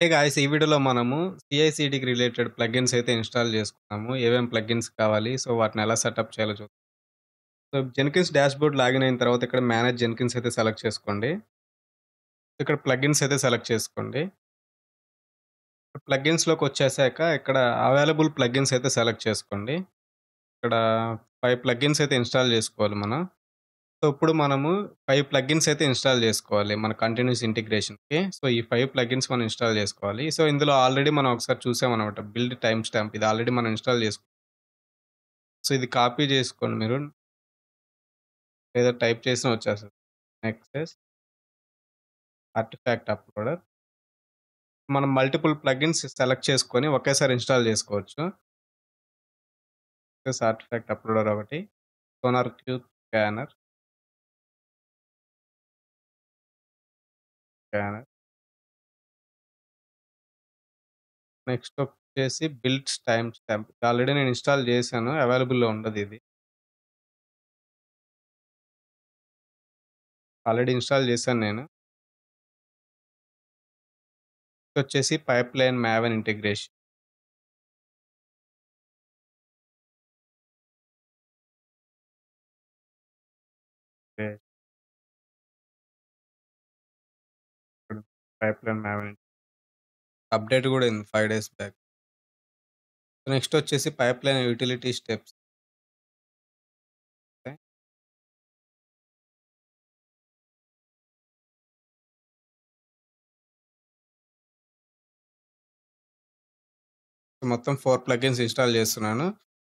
Hey guys! ఈ వీడియోలో మనము సీఐసీడీకి రిలేటెడ్ ప్లగిన్స్ అయితే ఇన్‌స్టాల్ చేసుకున్నాము. ఏమేం ప్లగిన్స్ కావాలి? సో, వాటిని ఎలా సెటప్ చేయాలో సో, జెన్కిన్స్ డాష్‌బోర్డ్ లాగిన్ అయిన తర్వాత ఇక్కడ మేనేజ్ జెన్కిన్స్ అయితే సెలెక్ట్ చేసుకోండి. ఇక్కడ ప్లగిన్స్ అయితే సెలెక్ట్ చేసుకోండి. ప్లగిన్స్‌లోకొచ్చేసాక ఇక్కడ అవైలబుల్ ప్లగిన్స్ అయితే సెలెక్ట్ చేసుకోండి. ఇక్కడ 5 ప్లగిన్స్ అయితే ఇన్‌స్టాల్ చేసుకోవాలి మనం. సో, ఇప్పుడు మనము 5 ప్లగిన్స్ అయితే ఇన్‌స్టాల్ చేసుకోవాలి. మన కంటిన్యూయస్ ఇంటిగ్రేషన్‌కి. సో, ఈ 5 ప్లగిన్స్ మనం ఇన్‌స్టాల్ చేసుకోవాలి. సో, ఇందులో ఆల్రెడీ మనం ఒకసారి చూసామనమాట. బిల్డ్ టైమ్ స్టాంప్ ఇది ఆల్రెడీ మనం ఇన్‌స్టాల్ సో, ఇది కాపీ చేసుకోండి మీరు. లేదా టైప్ చేసినా వచ్చేస్తది. Nexus artefact uploader. మనం మల్టిపుల్ ప్లగిన్స్ సెలెక్ట్ చేసుకొని ఒకేసారి ఇన్‌స్టాల్ చేసుకోవచ్చు. నెక్సస్ ఆర్టిఫాక్ట్ అప్‌లోడర్ ఒకటి. Sonar cube scanner. నెక్స్ట్ వచ్చేసి బిల్డ్ టైమ్ స్టాంప్. ఆల్రెడీ నేను ఇన్‌స్టాల్ చేశాను. అవైలబుల్‌లో ఉండదిది. ఆల్రెడీ ఇన్‌స్టాల్ చేశాను నేను. వచ్చేసి పైప్‌లైన్ మావెన్ ఇంటిగ్రేషన్. ఓకే. ఇప్పుడు పైప్‌లైన్ మావెన్ అప్‌డేట్ గూడా అయింది 5 డేస్ బ్యాక్. నెక్స్ట్ వచ్చేసి పైప్‌లైన్ యుటిలిటీ స్టెప్స్. ఓకే. మొత్తం 4 ప్లగిన్స్ ఇన్‌స్టాల్ చేస్తున్నాను.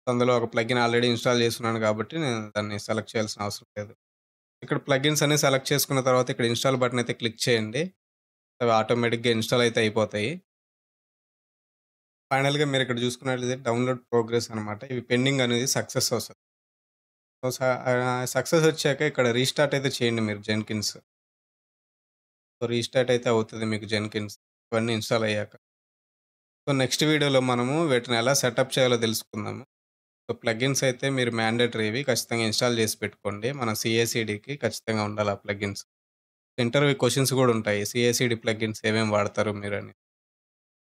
అందులో ఒక ప్లగిన్ ఆల్రెడీ ఇన్‌స్టాల్ చేసున్నాను కాబట్టి నేను దాన్ని సెలెక్ట్ చేయాల్సిన అవసరం లేదు. ఇక్కడ ప్లగిన్స్ అన్ని సెలెక్ట్ చేసుకున్న తర్వాత ఇక్కడ ఇన్‌స్టాల్ బటన్ అయితే క్లిక్ చేయండి. అవి ఆటోమేటిక్‌గా ఇన్‌స్టాల్ అయితే అయిపోతాయి. ఫైనల్‌గా మీరిక్కడ చూసుకున్నట్లయితే డౌన్‌లోడ్ ప్రోగ్రెస్ అనమాట. ఇవి పెండింగ్ అనేది సక్సెస్ వస్తది. సో, సక్సెస్ వచ్చాక ఇక్కడ రీస్టార్ట్ అయితే చేయండి మీరు జెన్కిన్స్. సో, రీస్టార్ట్ అయితే అవుతది మీకు జెన్కిన్స్ ఇవన్నీ ఇన్‌స్టాల్ అయ్యాక. సో, నెక్స్ట్ వీడియోలో మనము వీటిని ఎలా సెటప్ చేయాలో తెలుసుకుందాము. సో, ప్లగిన్స్ అయితే మీరు మ్యాండేటరీవి ఖచ్చితంగా ఇన్‌స్టాల్ చేసి పెట్టుకోండి. మన సీఏసీడీకి ఖచ్చితంగా ఉండాలి ఆ ప్లగిన్స్. ఇంటర్వ్యూ క్వెషన్స్ గూడా ఉంటాయి. సీఏసీడీ ప్లగిన్స్ ఏమేమి వాడతారు మీరని.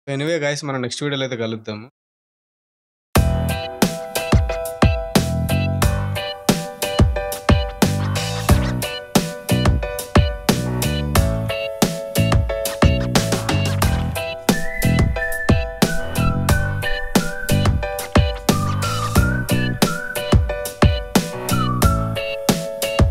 సో, ఎనీవే గైస్ మనం నెక్స్ట్ వీడియోలో అయితే కలుద్దాము.